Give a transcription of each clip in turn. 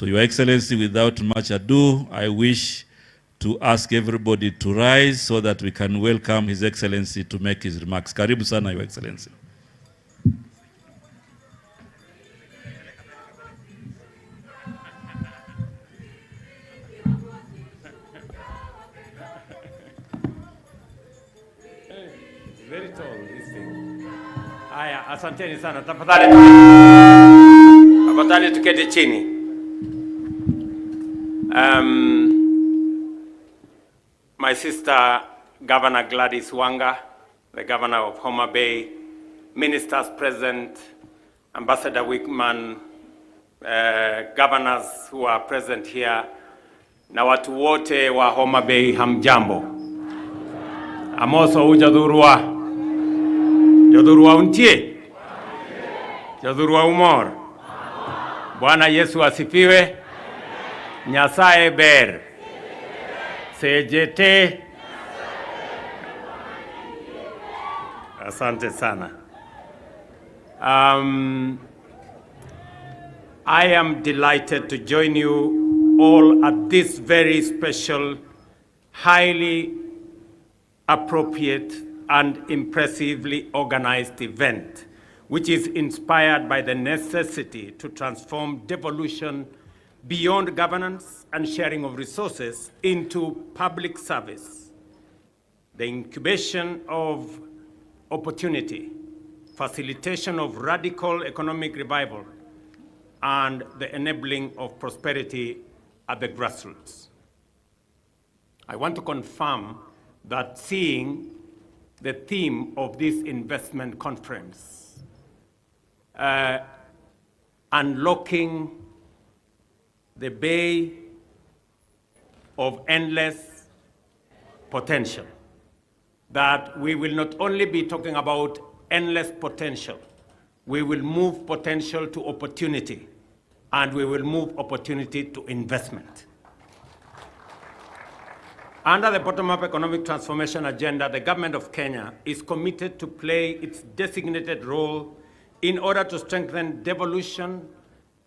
So, Your Excellency, without much ado, I wish to ask everybody to rise so that we can welcome His Excellency to make his remarks. Karibu sana, Your Excellency. Very tall, this thing. Haya, asanteni sana. Tafadhali tuketi chini. My sister, Governor Gladys Wanga, the Governor of Homa Bay, Ministers present, Ambassador Wickman, governors who are present here, na watu wote wa Homa Bay, hamjambo. Amoso ujadurua. Jadurua untie. Jadurua umor. Bwana Yesu asifiwe. Nyasaye ber. Sejete. Asante sana. I am delighted to join you all at this very special, highly appropriate and impressively organized event, which is inspired by the necessity to transform devolution beyond governance and sharing of resources into public service, the incubation of opportunity, facilitation of radical economic revival, and the enabling of prosperity at the grassroots. I want to confirm that seeing the theme of this investment conference, unlocking the bay of endless potential, that we will not only be talking about endless potential, we will move potential to opportunity, and we will move opportunity to investment. Under the bottom-up economic transformation agenda, the government of Kenya is committed to play its designated role in order to strengthen devolution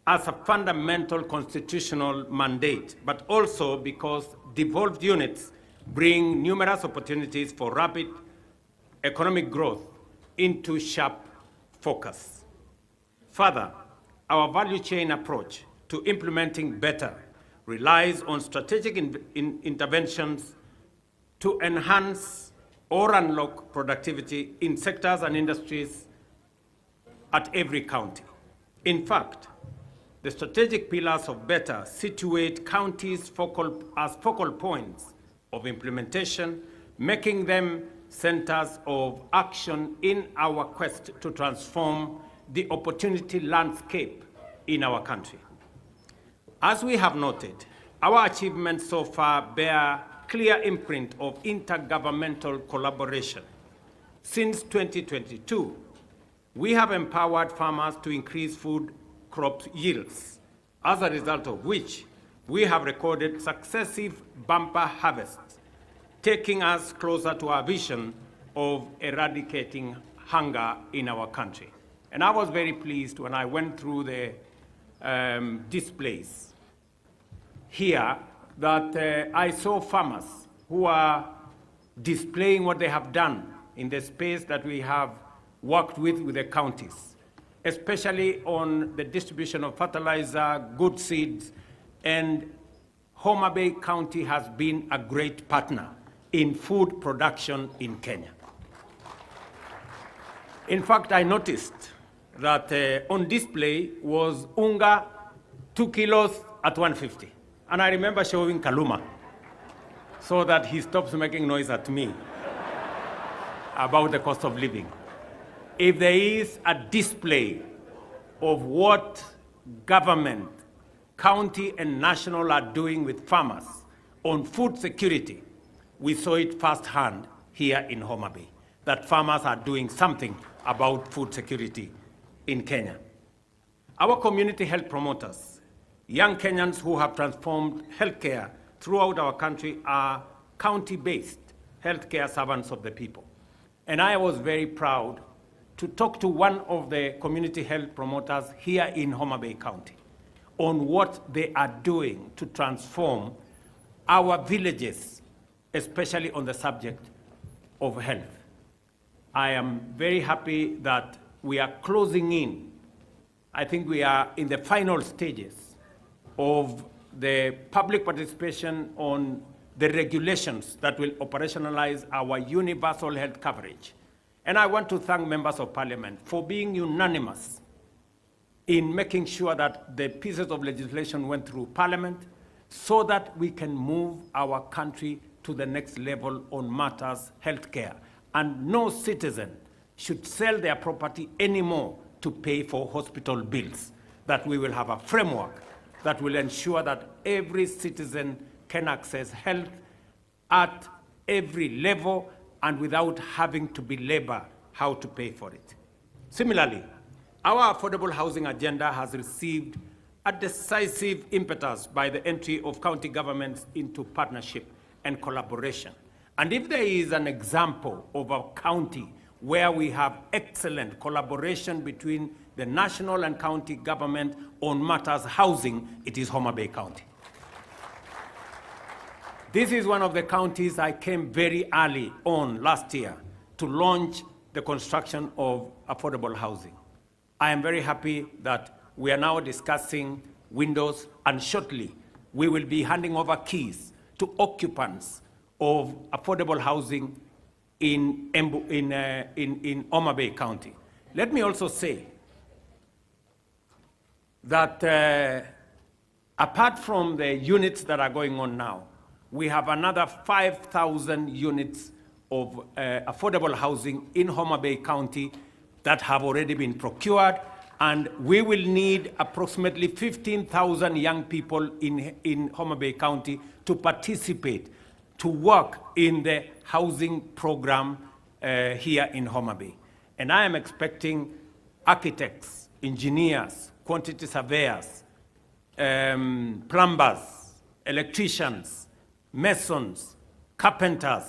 as a fundamental constitutional mandate, but also because devolved units bring numerous opportunities for rapid economic growth into sharp focus. Further, our value chain approach to implementing better relies on strategic interventions to enhance or unlock productivity in sectors and industries at every county. In fact, the strategic pillars of better situate counties as focal points of implementation, making them centers of action in our quest to transform the opportunity landscape in our country. As we have noted, our achievements so far bear clear imprint of intergovernmental collaboration. Since 2022, we have empowered farmers to increase food crop yields, as a result of which we have recorded successive bumper harvests, taking us closer to our vision of eradicating hunger in our country. And I was very pleased when I went through the displays here that I saw farmers who are displaying what they have done in the space that we have worked with the counties, especially on the distribution of fertilizer, good seeds, and Homa Bay County has been a great partner in food production in Kenya. In fact, I noticed that on display was unga 2 kilos at 150. And I remember showing Kaluma so that he stops making noise at me about the cost of living. If there is a display of what government, county and national are doing with farmers on food security, we saw it firsthand here in Homa Bay, that farmers are doing something about food security in Kenya. Our community health promoters, young Kenyans who have transformed healthcare throughout our country, are county-based healthcare servants of the people. And I was very proud to talk to one of the community health promoters here in Homa Bay County on what they are doing to transform our villages, especially on the subject of health. I am very happy that we are closing in. I think we are in the final stages of the public participation on the regulations that will operationalize our universal health coverage. And I want to thank members of parliament for being unanimous in making sure that the pieces of legislation went through parliament so that we can move our country to the next level on matters healthcare. And no citizen should sell their property anymore to pay for hospital bills. That we will have a framework that will ensure that every citizen can access health at every level and without having to belabor how to pay for it. Similarly, our affordable housing agenda has received a decisive impetus by the entry of county governments into partnership and collaboration. And if there is an example of a county where we have excellent collaboration between the national and county government on matters housing, it is Homa Bay County. This is one of the counties I came very early on last year to launch the construction of affordable housing. I am very happy that we are now discussing windows, and shortly we will be handing over keys to occupants of affordable housing in Homa Bay County. Let me also say that apart from the units that are going on now, we have another 5,000 units of affordable housing in Homa Bay County that have already been procured, and we will need approximately 15,000 young people in Homa Bay County to participate, to work in the housing program here in Homa Bay. And I am expecting architects, engineers, quantity surveyors, plumbers, electricians, masons, carpenters,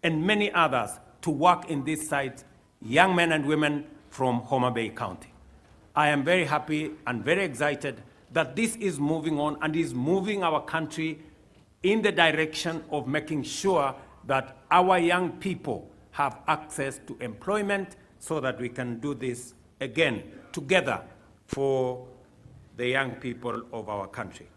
and many others to work in this site, young men and women from Homa Bay County. I am very happy and very excited that this is moving on and is moving our country in the direction of making sure that our young people have access to employment so that we can do this again together for the young people of our country.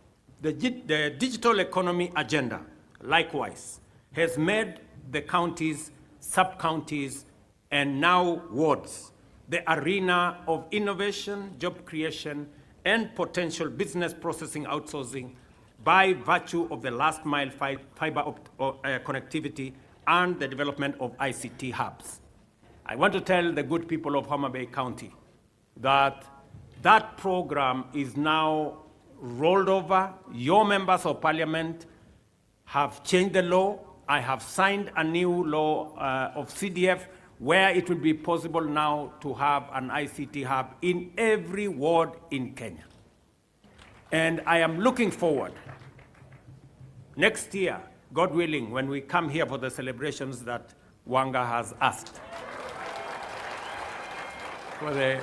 The digital economy agenda, likewise, has made the counties, sub-counties, and now wards the arena of innovation, job creation, and potential business processing outsourcing by virtue of the last mile fiber connectivity and the development of ICT hubs. I want to tell the good people of Homa Bay County that that program is now rolled over. Your members of parliament have changed the law. I have signed a new law of CDF where it will be possible now to have an ICT hub in every ward in Kenya. And I am looking forward next year, God willing, when we come here for the celebrations that Wanga has asked for the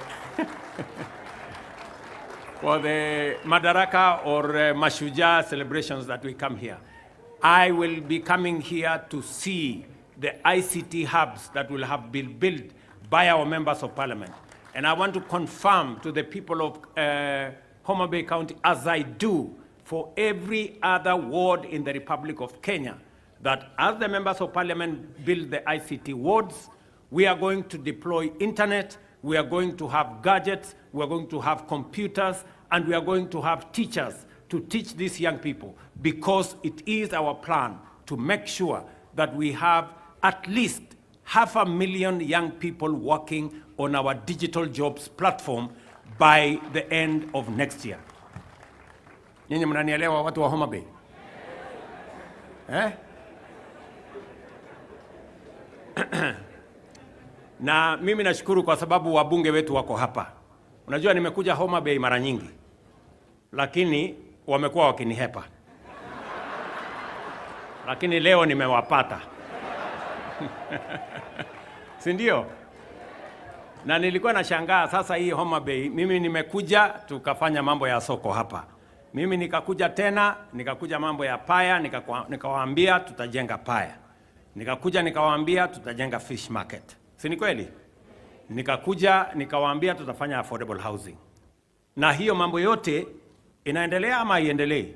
for the Madaraka or Mashujaa celebrations that we come here. I will be coming here to see the ICT hubs that will have been built by our members of parliament. And I want to confirm to the people of Homa Bay County, as I do for every other ward in the Republic of Kenya, that as the members of parliament build the ICT wards, we are going to deploy internet, we are going to have gadgets, we are going to have computers, and we are going to have teachers to teach these young people, because it is our plan to make sure that we have at least 500,000 young people working on our digital jobs platform by the end of next year. Nyinyi mnanielewa watu wa Homa Bay? Na mimi nashukuru kwa sababu wabunge wetu wako hapa. Unajua nimekuja Homa Bay mara nyingi, lakini wamekuwa wakinihepa. Lakini leo nimewapata. Si ndio? Na nilikuwa nashangaa sasa hii Homa Bay, mimi nimekuja tukafanya mambo ya soko hapa. Mimi nikakuja tena, nikakuja mambo ya paya, nikawaambia tutajenga paya. Nikakuja nikawaambia tutajenga fish market. Si ni kweli? Nikakuja nikawaambia tutafanya affordable housing. Na hiyo mambo yote inaendelea ama haiendelei?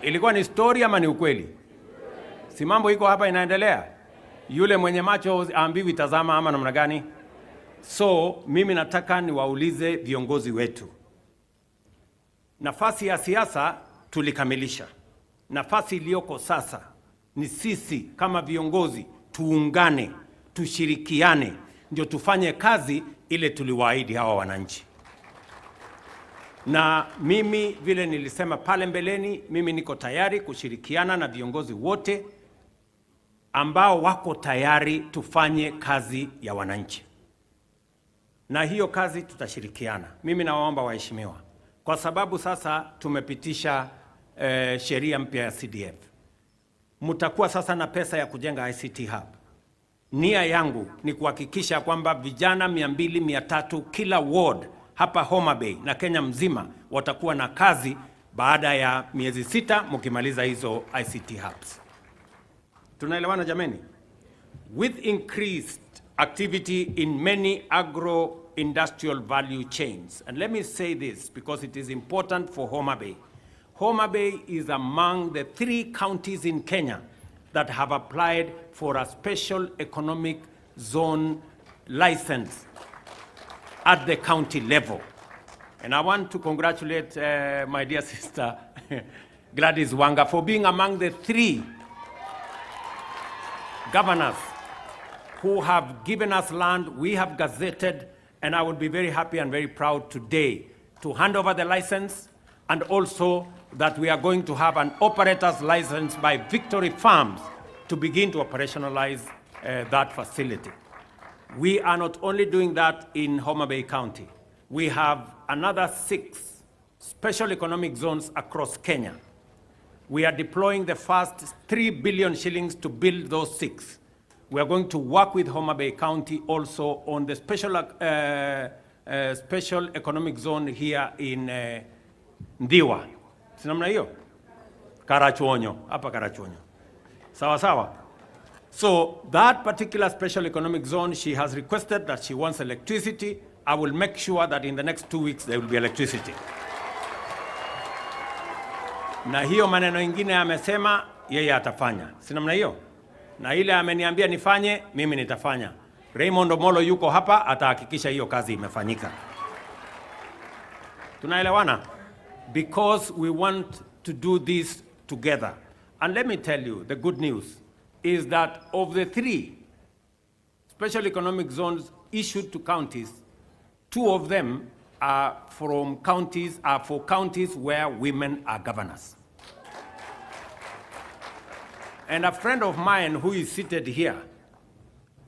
Ilikuwa ni story ama ni ukweli? Si mambo iko hapa inaendelea? Yule mwenye macho aambiwi tazama ama namna gani? So mimi nataka niwaulize viongozi wetu. Nafasi ya siasa tulikamilisha. Nafasi iliyoko sasa ni sisi kama viongozi tuungane, tushirikiane, ndio tufanye kazi ile tuliwaahidi hawa wananchi. Na mimi vile nilisema pale mbeleni, mimi niko tayari kushirikiana na viongozi wote ambao wako tayari tufanye kazi ya wananchi. Na hiyo kazi tutashirikiana. Mimi nawaomba waheshimiwa, kwa sababu sasa tumepitisha sheria mpya ya CDF. Mtakuwa sasa na pesa ya kujenga ICT hub. Nia yangu ni kuhakikisha kwamba vijana 200-300 kila ward hapa Homa Bay na Kenya mzima watakuwa na kazi baada ya miezi 6 mkimaliza hizo ICT hubs. Tunaelewana jameni? With increased activity in many agro-industrial value chains. And let me say this because it is important for Homa Bay. Homa Bay is among the 3 counties in Kenya that have applied for a special economic zone license at the county level. And I want to congratulate my dear sister Gladys Wanga for being among the 3 governors who have given us land. We have gazetted, and I would be very happy and very proud today to hand over the license, and also that we are going to have an operator's license by Victory Farms to begin to operationalize that facility. We are not only doing that in Homa Bay County. We have another 6 special economic zones across Kenya. We are deploying the first 3 billion shillings to build those 6. We are going to work with Homa Bay County also on the special economic zone here in Ndiwa. Sinamna hiyo? Karachuonyo, hapa Karachuonyo. Sawa sawa. So that particular special economic zone, she has requested that she wants electricity. I will make sure that in the next 2 weeks there will be electricity. Na hiyo maneno ingine amesema yeye atafanya. Sinamna hiyo? Na ile ameniambia nifanye, mimi nitafanya. Raymond Omolo yuko hapa, atahakikisha hiyo kazi imefanyika. Tunaelewana? Because we want to do this together. And let me tell you, the good news is that of the 3 special economic zones issued to counties, 2 of them are for counties where women are governors. And a friend of mine who is seated here,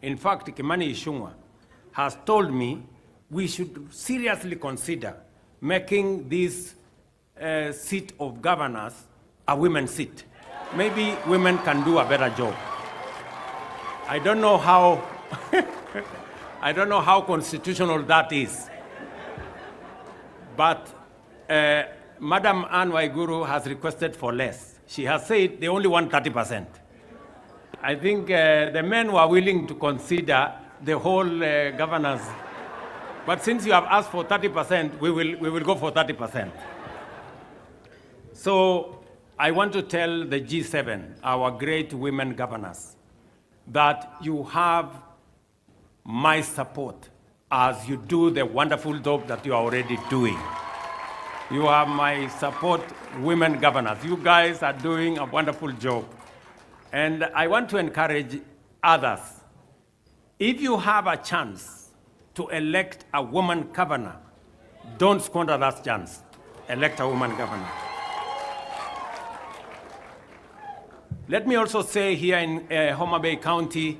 in fact, Kimani Ichung'wah, has told me we should seriously consider making this seat of governors a women's seat. Maybe women can do a better job. I don't know how I don't know how constitutional that is. But Madam Anne Waiguru has requested for less. She has said they only want 30%. I think the men were willing to consider the whole governors. But since you have asked for 30%, we will go for 30%. So I want to tell the G7, our great women governors, that you have my support as you do the wonderful job that you are already doing. You have my support, women governors. You guys are doing a wonderful job. And I want to encourage others. If you have a chance to elect a woman governor, don't squander that chance. Elect a woman governor. Let me also say here in Homa Bay County,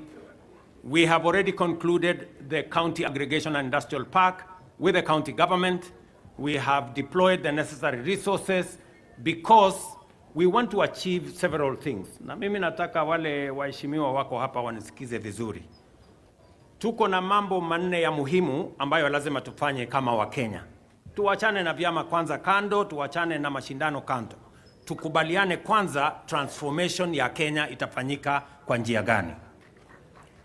we have already concluded the county aggregation and industrial park with the county government. We have deployed the necessary resources because we want to achieve several things. Na mimi nataka wale waheshimiwa wako hapa wanisikize vizuri. Tuko na mambo manne ya muhimu ambayo lazima tufanye kama Wakenya. Tuachane na vyama kwanza kando, tuachane na mashindano kando. Tukubaliane kwanza transformation ya Kenya itafanyika kwa njia gani?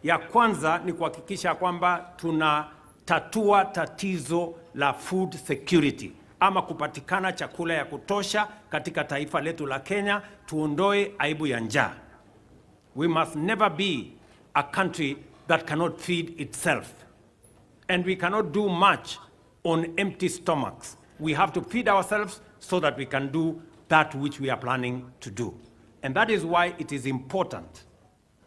Ya kwanza ni kuhakikisha kwamba tunatatua tatizo la food security, ama kupatikana chakula ya kutosha katika taifa letu la Kenya, tuondoe aibu ya njaa. We must never be a country that cannot feed itself. And we cannot do much on empty stomachs. We have to feed ourselves so that we can do that which we are planning to do. And that is why it is important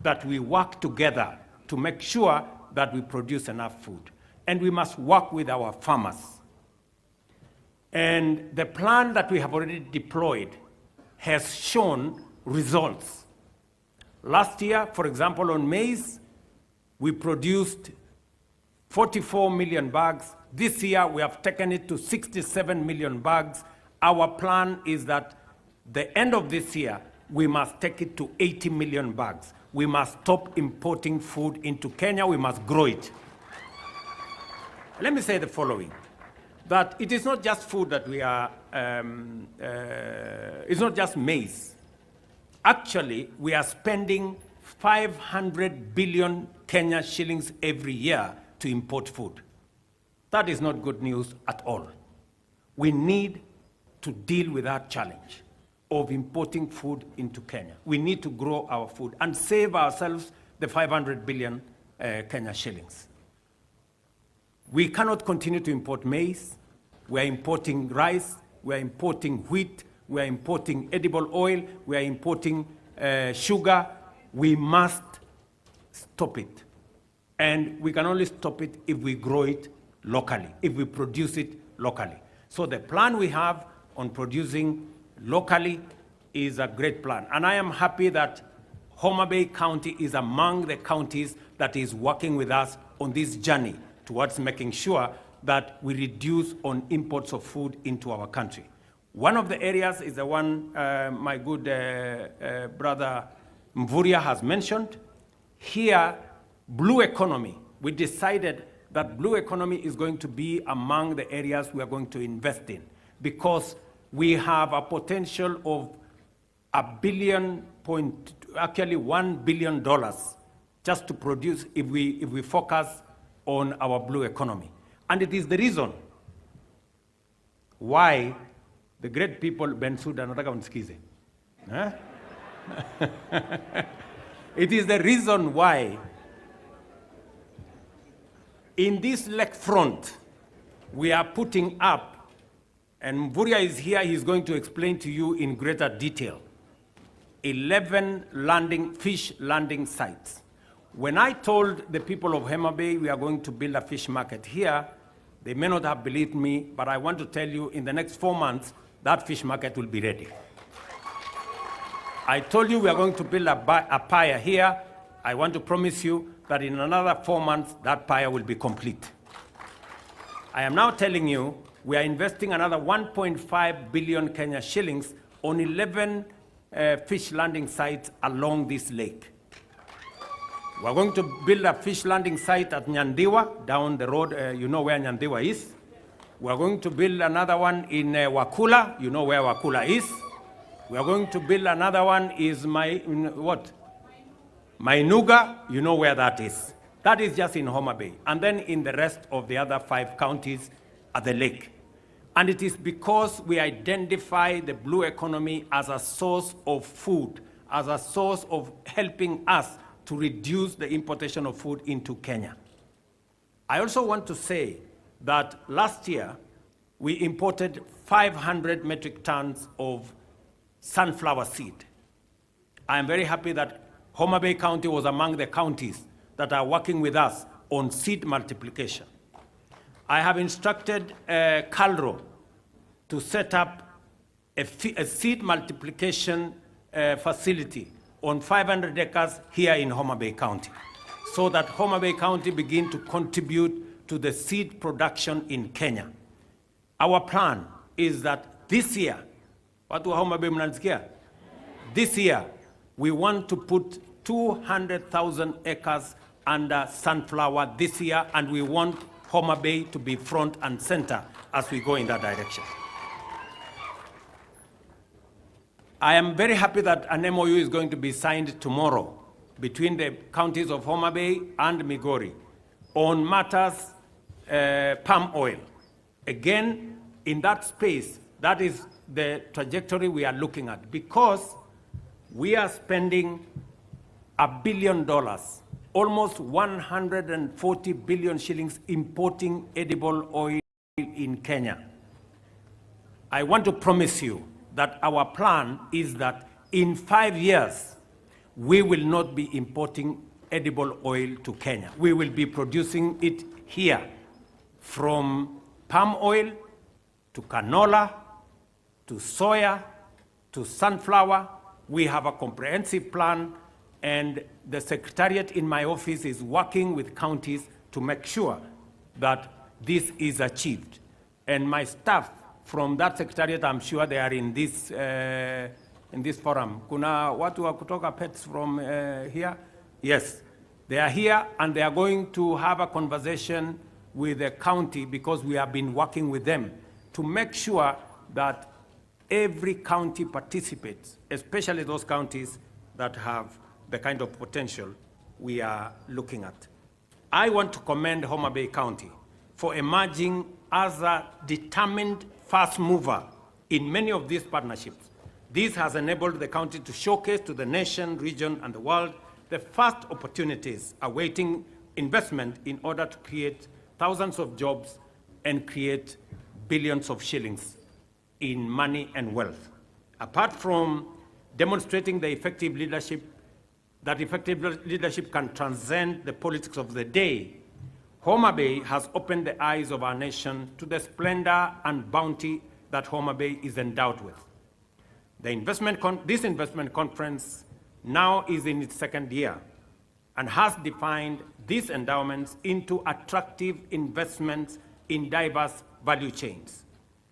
that we work together to make sure that we produce enough food. And we must work with our farmers. And the plan that we have already deployed has shown results. Last year, for example, on maize, we produced 44 million bags. This year, we have taken it to 67 million bags. Our plan is that the end of this year, we must take it to 80 million bags. We must stop importing food into Kenya. We must grow it. Let me say the following, that it is not just food that we are, it's not just maize. Actually, we are spending 500 billion Kenya shillings every year to import food. That is not good news at all. We need to deal with that challenge of importing food into Kenya. We need to grow our food and save ourselves the 500 billion Kenya shillings. We cannot continue to import maize. We are importing rice. We are importing wheat. We are importing edible oil. We are importing sugar. We must stop it. And we can only stop it if we grow it locally, if we produce it locally. So the plan we have on producing locally is a great plan. And I am happy that Homa Bay County is among the counties that is working with us on this journey towards making sure that we reduce on imports of food into our country. One of the areas is the one my good brother Mvurya has mentioned. Here, blue economy, we decided that blue economy is going to be among the areas we are going to invest in, because we have a potential of $1 billion just to produce if we focus on our blue economy. And it is the reason why the great people, Bensouda, nataka unisikize. It is the reason why in this lake front we are putting up, and Mvurya is here, he's going to explain to you in greater detail, 11 fish landing sites. When I told the people of Homa Bay we are going to build a fish market here, they may not have believed me, but I want to tell you in the next 4 months, that fish market will be ready. I told you we are going to build a pier here. I want to promise you that in another 4 months, that pier will be complete. I am now telling you we are investing another 1.5 billion Kenya shillings on 11 fish landing sites along this lake. We're going to build a fish landing site at Nyandiwa, down the road, you know where Nyandiwa is. We're going to build another one in Wakula, you know where Wakula is. We're going to build another one is Mainuga, you know where that is. That is just in Homa Bay. And then in the rest of the other 5 counties at the lake. And it is because we identify the blue economy as a source of food, as a source of helping us to reduce the importation of food into Kenya. I also want to say that last year we imported 500 metric tons of sunflower seed. I am very happy that Homa Bay County was among the counties that are working with us on seed multiplication. I have instructed Calro to set up a seed multiplication facility on 500 acres here in Homa Bay County, so that Homa Bay County begin to contribute to the seed production in Kenya. Our plan is that this year, watu wa Homa Bay mnanisikia? This year, we want to put 200,000 acres under sunflower this year, and we want Homa Bay to be front and center as we go in that direction. I am very happy that an MOU is going to be signed tomorrow between the counties of Homa Bay and Migori on matters palm oil. Again, in that space, that is the trajectory we are looking at, because we are spending $1 billion, almost 140 billion shillings importing edible oil in Kenya. I want to promise you that our plan is that in 5 years, we will not be importing edible oil to Kenya. We will be producing it here, from palm oil to canola, to soya, to sunflower. We have a comprehensive plan, and the secretariat in my office is working with counties to make sure that this is achieved. And my staff from that secretariat, I'm sure they are in this forum. Kuna watu wa kutoka pets from here? Yes, they are here, and they are going to have a conversation with the county, because we have been working with them to make sure that every county participates, especially those counties that have the kind of potential we are looking at. I want to commend Homa Bay County for emerging as a determined fast mover in many of these partnerships. This has enabled the county to showcase to the nation, region, and the world the first opportunities awaiting investment in order to create thousands of jobs and create billions of shillings in money and wealth. Apart from demonstrating the effective leadership, that effective leadership can transcend the politics of the day, Homa Bay has opened the eyes of our nation to the splendor and bounty that Homa Bay is endowed with. This investment conference now is in its second year and has defined these endowments into attractive investments in diverse value chains,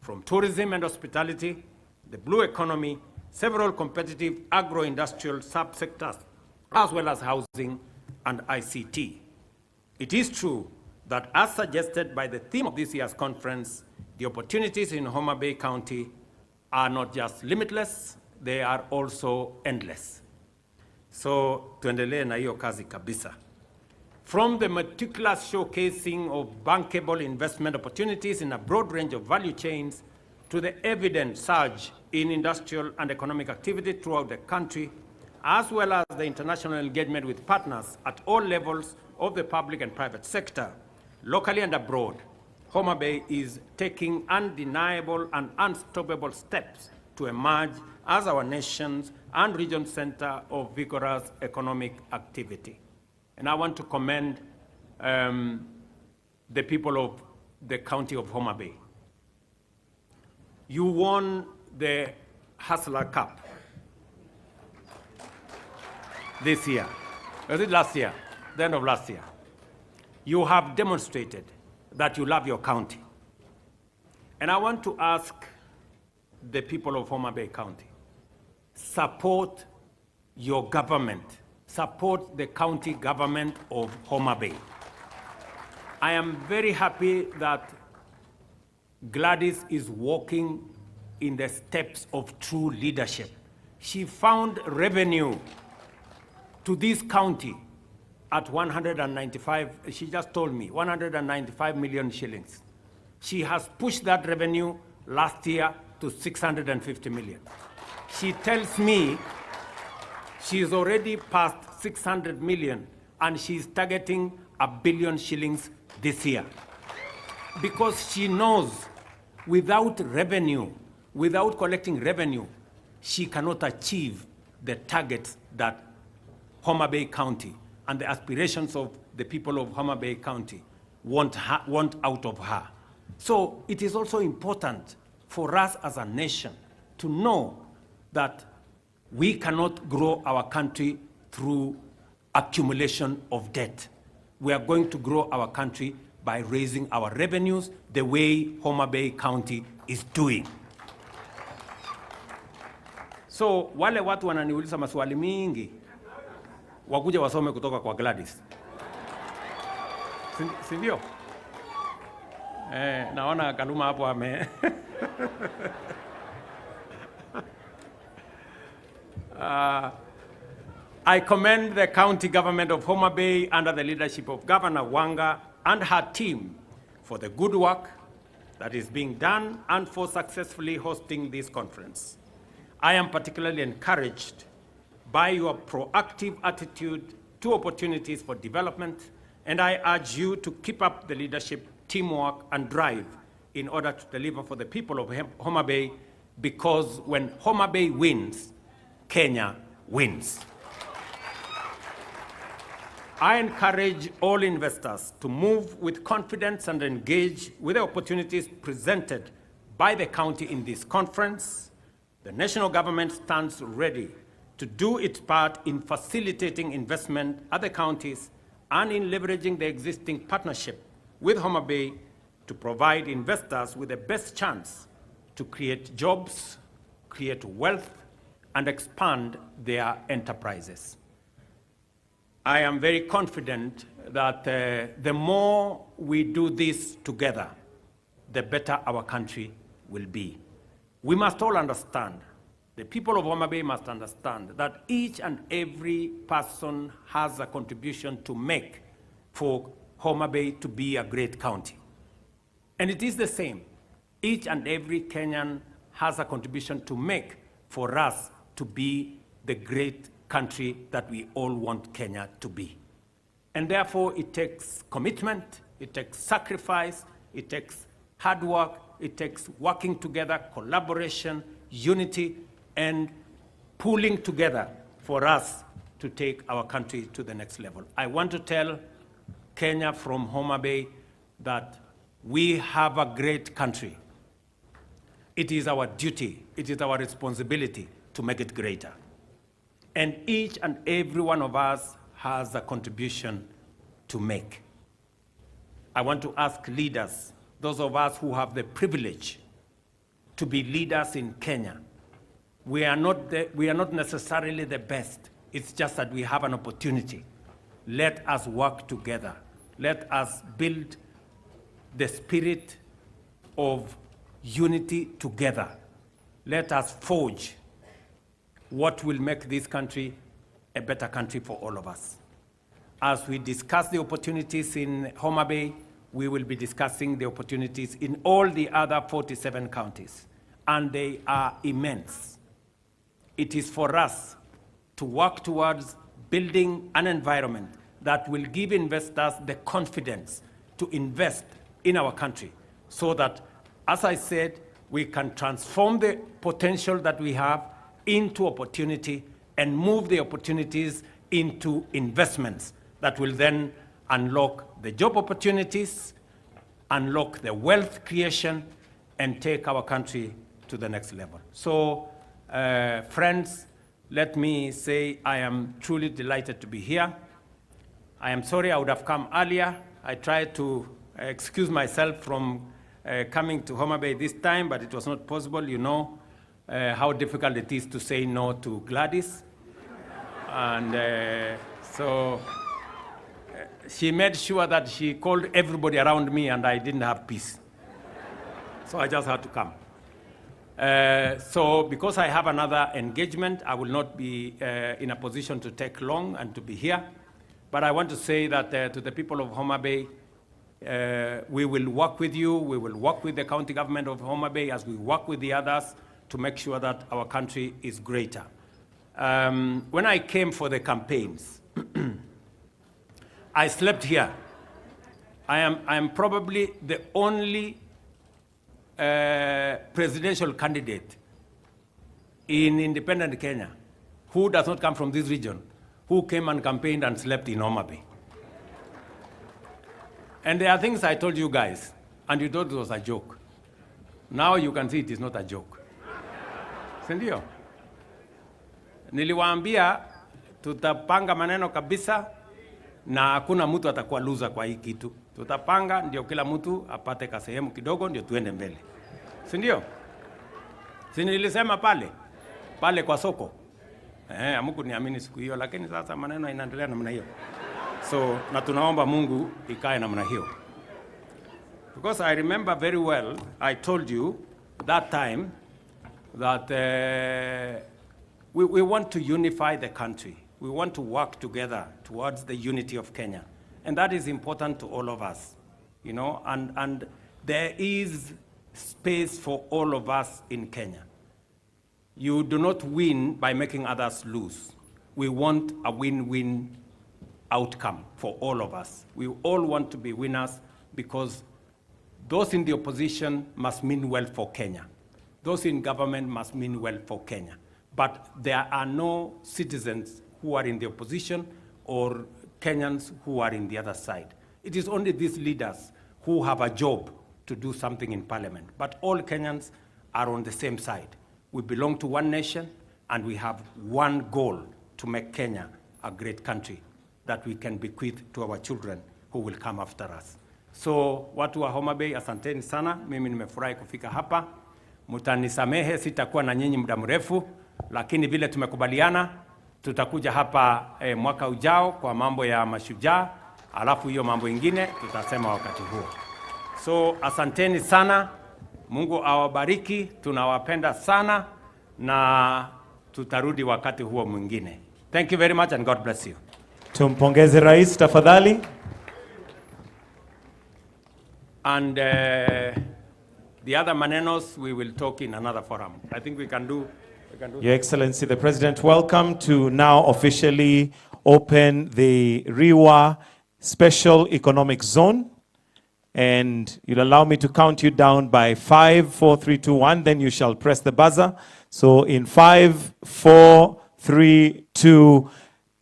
from tourism and hospitality, the blue economy, several competitive agro-industrial subsectors, as well as housing and ICT. It is true that, as suggested by the theme of this year's conference, the opportunities in Homa Bay County are not just limitless, they are also endless. So, tuendelee na hiyo kazi kabisa. From the meticulous showcasing of bankable investment opportunities in a broad range of value chains to the evident surge in industrial and economic activity throughout the country, as well as the international engagement with partners at all levels of the public and private sector, locally and abroad, Homa Bay is taking undeniable and unstoppable steps to emerge as our nation's and region's center of vigorous economic activity. And I want to commend the people of the county of Homa Bay. You won the Hustler Cup this year. Was it last year? The end of last year. You have demonstrated that you love your county. And I want to ask the people of Homa Bay County, support your government. Support the county government of Homa Bay. I am very happy that Gladys is walking in the steps of true leadership. She found revenue to this county at 195, she just told me, 195 million shillings. She has pushed that revenue last year to 650 million. She tells me she's already passed 600 million and she's targeting $1 billion shillings this year. Because she knows without revenue, without collecting revenue, she cannot achieve the targets that Homa Bay County and the aspirations of the people of Homa Bay County want out of her. So it is also important for us as a nation to know that we cannot grow our country through accumulation of debt. We are going to grow our country by raising our revenues the way Homa Bay County is doing. So wale watu wananiuliza maswali mingi, wakuja wasome kutoka kwa Gladys. Sindio? Naona Kaluma hapo ame I commend the county government of Homa Bay under the leadership of Governor Wanga and her team for the good work that is being done and for successfully hosting this conference. I am particularly encouraged by your proactive attitude to opportunities for development, and I urge you to keep up the leadership, teamwork, and drive in order to deliver for the people of Homa Bay, because when Homa Bay wins, Kenya wins. I encourage all investors to move with confidence and engage with the opportunities presented by the county in this conference. The national government stands ready to do its part in facilitating investment at the counties and in leveraging the existing partnership with Homa Bay to provide investors with the best chance to create jobs, create wealth, and expand their enterprises. I am very confident that the more we do this together, the better our country will be. We must all understand, the people of Homa Bay must understand that each and every person has a contribution to make for Homa Bay to be a great county. And it is the same. Each and every Kenyan has a contribution to make for us to be the great country that we all want Kenya to be. And therefore, it takes commitment, it takes sacrifice, it takes hard work, it takes working together, collaboration, unity, and pulling together for us to take our country to the next level. I want to tell Kenya from Homa Bay that we have a great country. It is our duty, it is our responsibility to make it greater. And each and every one of us has a contribution to make. I want to ask leaders, those of us who have the privilege to be leaders in Kenya. We are not necessarily the best. It's just that we have an opportunity. Let us work together. Let us build the spirit of unity together. Let us forge what will make this country a better country for all of us. As we discuss the opportunities in Homa Bay, we will be discussing the opportunities in all the other 47 counties, and they are immense. It is for us to work towards building an environment that will give investors the confidence to invest in our country so that, as I said, we can transform the potential that we have into opportunity and move the opportunities into investments that will then unlock the job opportunities, unlock the wealth creation, and take our country to the next level. So, friends, let me say I am truly delighted to be here. I am sorry I would have come earlier. I tried to excuse myself from coming to Homa Bay this time, but it was not possible. You know how difficult it is to say no to Gladys. And so she made sure that she called everybody around me and I didn't have peace. So I just had to come. So because I have another engagement, I will not be in a position to take long and to be here. But I want to say that to the people of Homa Bay, we will work with you, we will work with the county government of Homa Bay as we work with the others to make sure that our country is greater. When I came for the campaigns, I slept here. I am probably the only presidential candidate in independent Kenya who does not come from this region, who came and campaigned and slept in Homa Bay. And there are things I told you guys, and you thought it was a joke. Now you can see it is not a joke. Sindio? Niliwaambia tutapanga maneno kabisa na hakuna mtu atakuwa loser kwa hii kitu. Tutapanga ndio kila mtu apate kasehemu kidogo ndio tuende mbele. Sindio? Si nilisema pale kwa soko. Hamuku niamini siku hiyo, lakini sasa maneno inaendelea namna hiyo. So na tunaomba Mungu ikae namna hiyo. Because I remember very well, I told you that time that we want to unify the country. We want to work together towards the unity of Kenya. And that is important to all of us, you know, and there is space for all of us in Kenya. You do not win by making others lose. We want a win-win outcome for all of us. We all want to be winners because those in the opposition must mean well for Kenya. Those in government must mean well for Kenya. But there are no citizens who are in the opposition or Kenyans who are in the other side. It is only these leaders who have a job to do something in parliament. But all Kenyans are on the same side. We belong to one nation and we have one goal to make Kenya a great country that we can bequeath to our children who will come after us. So watu wa Homa Bay, asanteni sana. Mimi nimefurahi kufika hapa. Mutanisamehe sitakuwa na nyinyi muda mrefu, lakini vile tumekubaliana tutakuja hapa mwaka ujao kwa mambo ya mashujaa, alafu hiyo mambo ingine tutasema wakati huo. So asanteni sana. Mungu awabariki. Tunawapenda sana na tutarudi wakati huo mwingine. Thank you very much and God bless you. Tumpongeze Rais tafadhali. And the other manenos we will talk in another forum. I think we can do Your Excellency, the President, welcome to now officially open the Riwa Special Economic Zone. And you'll allow me to count you down by 5, 4, 3, 2, 1. Then you shall press the buzzer. So in 5, 4, 3, 2,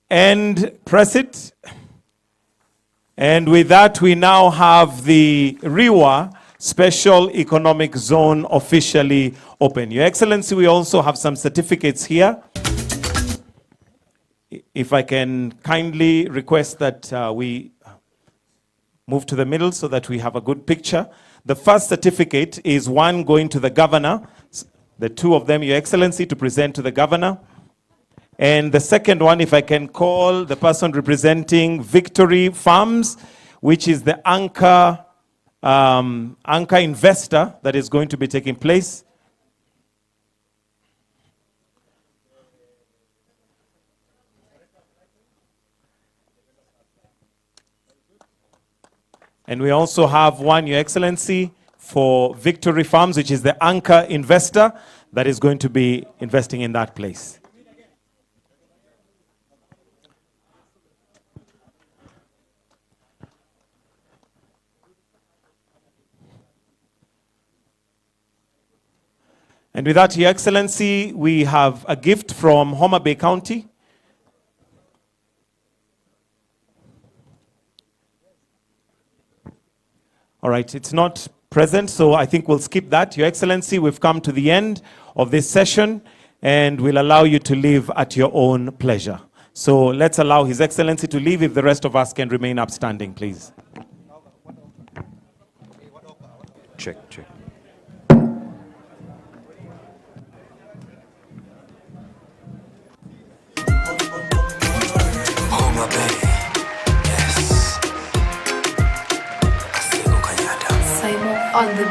and press it. And with that, we now have the Riwa Special Economic Zone officially open. Your Excellency, we also have some certificates here. If I can kindly request that we move to the middle so that we have a good picture. The first certificate is one going to the governor, the two of them, Your Excellency, to present to the governor. And the second one, if I can call the person representing Victory Farms, which is the anchor investor that is going to be taking place. And we also have one, Your Excellency, for Victory Farms, which is the anchor investor that is going to be investing in that place. And with that, Your Excellency, we have a gift from Homa Bay County. All right, it's not present, so I think we'll skip that. Your Excellency, we've come to the end of this session, and we'll allow you to leave at your own pleasure. So let's allow His Excellency to leave if the rest of us can remain upstanding, please. Check. Homa Bay. Yes. Simon on the